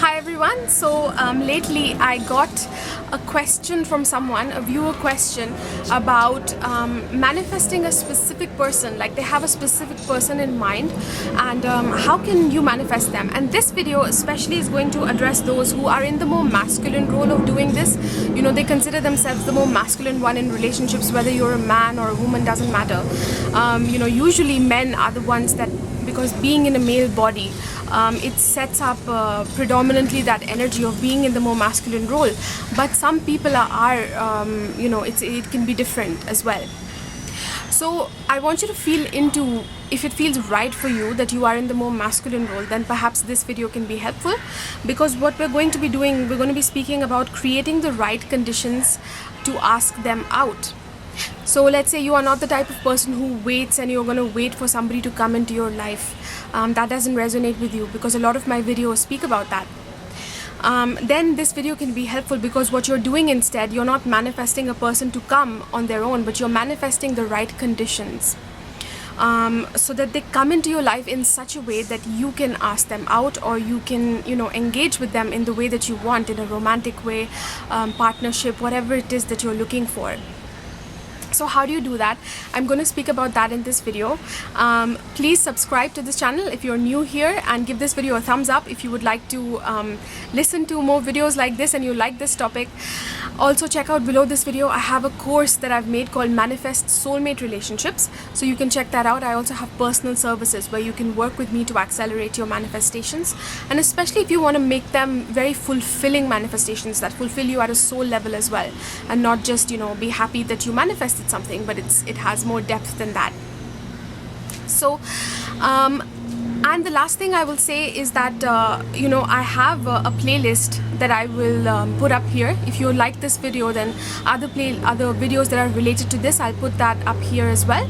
Hi everyone. So lately I got a question from someone, a viewer question about manifesting a specific person, like they have a specific person in mind, and how can you manifest them. And this video especially is going to address those who are in the more masculine role of doing this. You know, they consider themselves the more masculine one in relationships, whether you're a man or a woman, doesn't matter. Usually men are the ones that, because being in a male body, it sets up predominantly that energy of being in the more masculine role. But some people it can be different as well. So I want you to feel into, if it feels right for you that you are in the more masculine role, then perhaps this video can be helpful, because what we're going to be doing, we're going to be speaking about creating the right conditions to ask them out. So let's say you are not the type of person who waits and you're going to wait for somebody to come into your life. That doesn't resonate with you, because a lot of my videos speak about that. Then this video can be helpful, because what you're doing instead, you're not manifesting a person to come on their own, but you're manifesting the right conditions, so that they come into your life in such a way that you can ask them out, or you can engage with them in the way that you want, in a romantic way, partnership, whatever it is that you're looking for. So how do you do that? I'm going to speak about that in this video. Please subscribe to this channel if you're new here, and give this video a thumbs up if you would like to listen to more videos like this and you like this topic. Also check out below this video, I have a course that I've made called Manifest Soulmate Relationships, so you can check that out. I also have personal services where you can work with me to accelerate your manifestations, and especially if you want to make them very fulfilling manifestations that fulfill you at a soul level as well, and not just be happy that you manifested something, but it has more depth than that. So and the last thing I will say is that I have a playlist that I will put up here. If you like this video, then other videos that are related to this, I'll put that up here as well.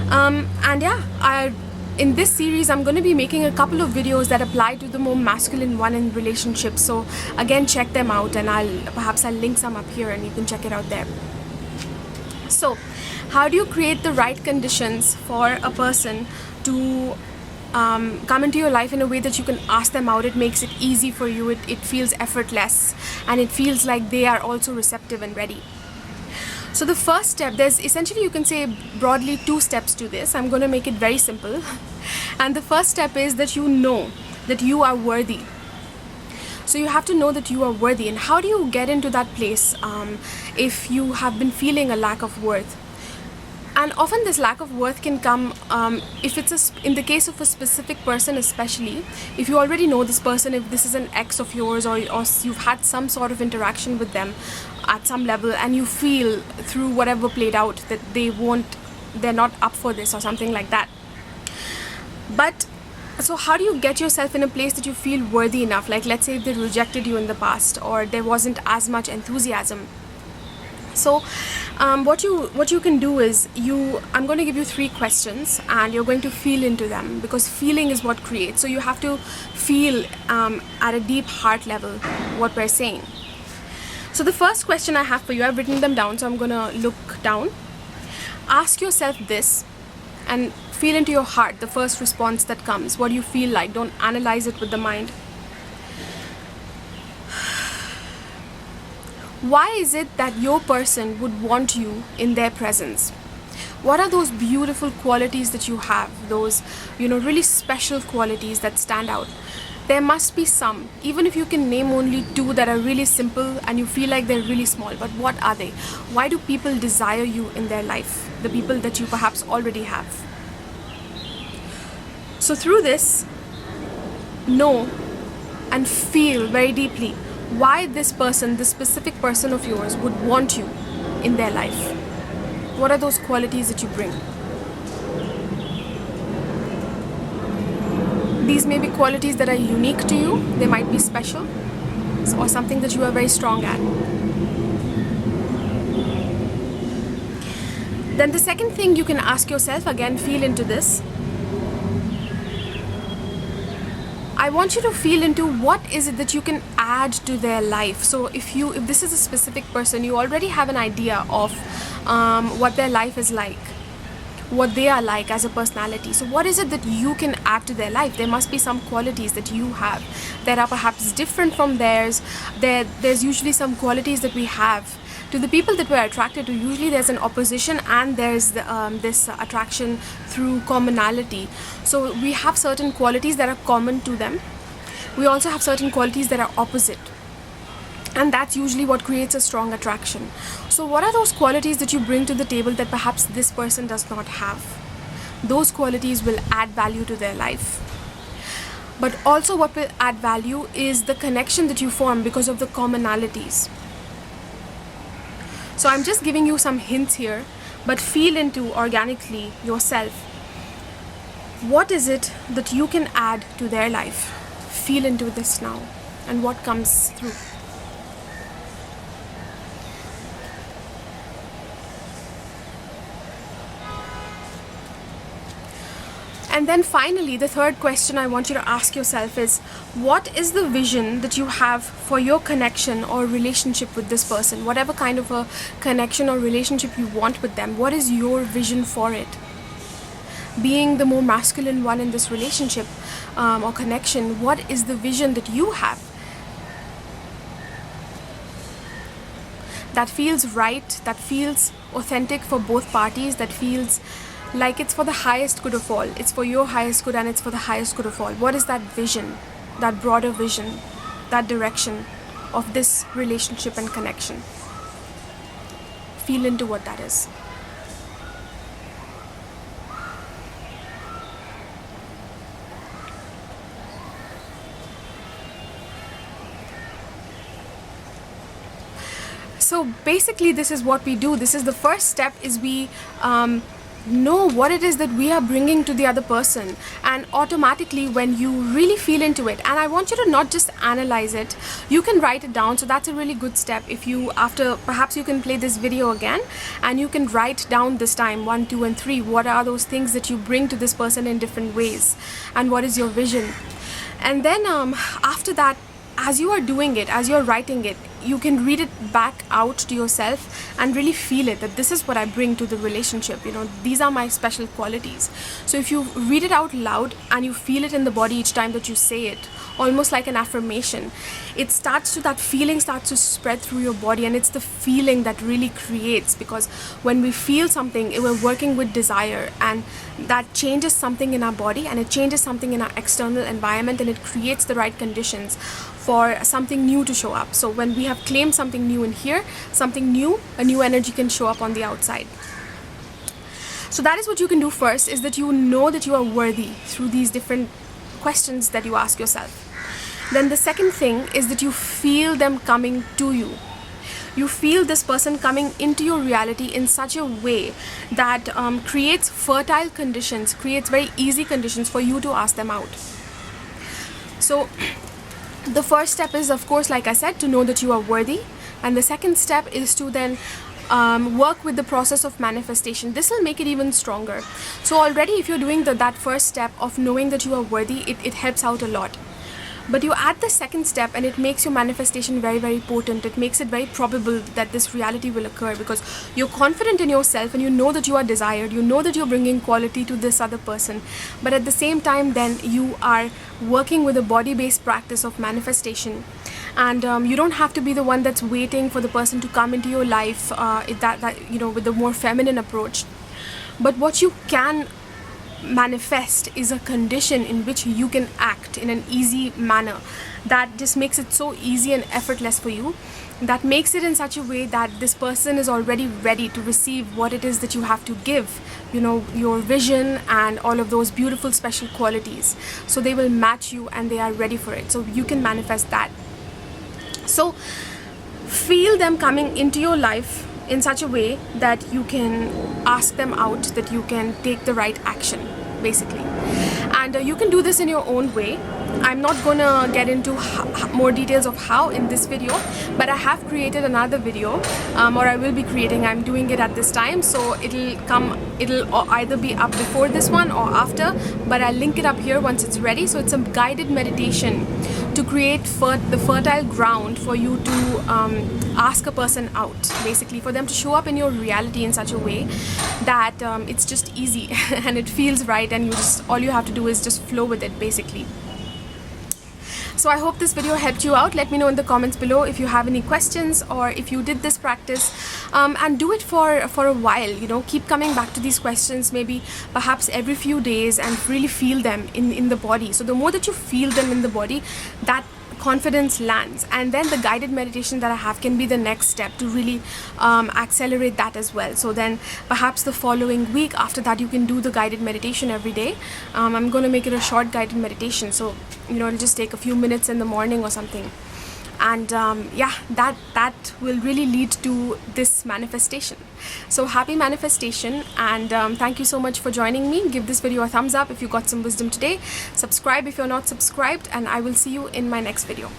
And yeah, in this series I'm going to be making a couple of videos that apply to the more masculine one in relationships. So again, check them out, and I'll link some up here and you can check it out there. So how do you create the right conditions for a person to come into your life in a way that you can ask them out? It makes it easy for you, it feels effortless, and it feels like they are also receptive and ready. So the first step, there's essentially, you can say broadly, 2 steps to this. I'm going to make it very simple. And the first step is that you know that you are worthy. So you have to know that you are worthy. And how do you get into that place if you have been feeling a lack of worth? And often this lack of worth can come if it's in the case of a specific person, especially if you already know this person, if this is an ex of yours, or you've had some sort of interaction with them at some level, and you feel through whatever played out that they're not up for this or something like that. But so how do you get yourself in a place that you feel worthy enough? Like, let's say if they rejected you in the past, or there wasn't as much enthusiasm. So what you can do is, I'm going to give you 3 questions, and you're going to feel into them, because feeling is what creates. So you have to feel at a deep heart level what we're saying. So the first question I have for you, I've written them down, so I'm going to look down. Ask yourself this, and feel into your heart the first response that comes. What do you feel like? Don't analyze it with the mind. Why is it that your person would want you in their presence? What are those beautiful qualities that you have, those really special qualities that stand out? There must be some, even if you can name only 2 that are really simple and you feel like they're really small. But what are they? Why do people desire you in their life, the people that you perhaps already have? So through this, know and feel very deeply why this person, this specific person of yours, would want you in their life. What are those qualities that you bring? These may be qualities that are unique to you. They might be special, or something that you are very strong at. Then the second thing you can ask yourself, again, feel into this. I want you to feel into what is it that you can add to their life. So if this is a specific person, you already have an idea of what their life is like. what they are like as a personality. So what is it that you can add to their life? There must be some qualities that you have that are perhaps different from theirs. There's usually some qualities that we have. To the people that we're attracted to, usually there's an opposition and there's this attraction through commonality. So we have certain qualities that are common to them. We also have certain qualities that are opposite. And that's usually what creates a strong attraction. So what are those qualities that you bring to the table that perhaps this person does not have? Those qualities will add value to their life. But also what will add value is the connection that you form because of the commonalities. So I'm just giving you some hints here, but feel into organically yourself. What is it that you can add to their life? Feel into this now and what comes through. And then finally, the third question I want you to ask yourself is, what is the vision that you have for your connection or relationship with this person? Whatever kind of a connection or relationship you want with them, what is your vision for it? Being the more masculine one in this relationship or connection, what is the vision that you have? That feels right, that feels authentic for both parties, that feels like it's for the highest good of all. It's for your highest good and it's for the highest good of all. What is that vision, that broader vision, that direction of this relationship and connection? Feel into what that is. So basically this is what we do. This is the first step, is we know what it is that we are bringing to the other person, and automatically when you really feel into it, and I want you to not just analyze it, you can write it down. So that's a really good step. If you, after, perhaps you can play this video again and you can write down this time 1, 2 and 3 what are those things that you bring to this person in different ways, and what is your vision. And then after that, as you are doing it, as you're writing it, you can read it back out to yourself and really feel it, that this is what I bring to the relationship. You know, these are my special qualities. So if you read it out loud and you feel it in the body each time that you say it, almost like an affirmation, it starts to, that feeling starts to spread through your body, and it's the feeling that really creates, because when we feel something, we're working with desire, and that changes something in our body and it changes something in our external environment, and it creates the right conditions for something new to show up. So when we have claimed something new in here, something new, a new energy can show up on the outside. So that is what you can do first, is that you know that you are worthy through these different questions that you ask yourself. Then the second thing is that you feel them coming to you. You feel this person coming into your reality in such a way that creates fertile conditions, creates very easy conditions for you to ask them out. So the first step is, of course, like I said, to know that you are worthy. And the second step is to then work with the process of manifestation. This will make it even stronger. So already if you're doing that first step of knowing that you are worthy, it helps out a lot. But you add the second step and it makes your manifestation very, very potent. It makes it very probable that this reality will occur, because you're confident in yourself and you know that you are desired. You know that you're bringing quality to this other person. But at the same time, then you are working with a body-based practice of manifestation. And you don't have to be the one that's waiting for the person to come into your life with the more feminine approach. But what you can manifest is a condition in which you can act in an easy manner that just makes it so easy and effortless for you, that makes it in such a way that this person is already ready to receive what it is that you have to give, you know, your vision and all of those beautiful special qualities. So they will match you and they are ready for it. So you can manifest that. So feel them coming into your life in such a way that you can ask them out, that you can take the right action, basically. And you can do this in your own way. I'm not gonna get into more details of how in this video, but I have created another video, or I will be creating. I'm doing it at this time, so it'll either be up before this one or after, but I'll link it up here once it's ready. So it's a guided meditation to create the fertile ground for you to ask a person out, basically for them to show up in your reality in such a way that it's just easy and it feels right, and all you have to do is just flow with it, basically. So I hope this video helped you out. Let me know in the comments below if you have any questions, or if you did this practice, and do it for a while. You know, keep coming back to these questions, maybe perhaps every few days, and really feel them in the body. So the more that you feel them in the body, that confidence lands, and then the guided meditation that I have can be the next step to really accelerate that as well. So then perhaps the following week after that, you can do the guided meditation every day. I'm going to make it a short guided meditation, so you know, it'll just take a few minutes in the morning or something, and yeah, that will really lead to this manifestation. So happy manifestation, and thank you so much for joining me. Give this video a thumbs up if you got some wisdom today. Subscribe if you're not subscribed, and I will see you in my next video.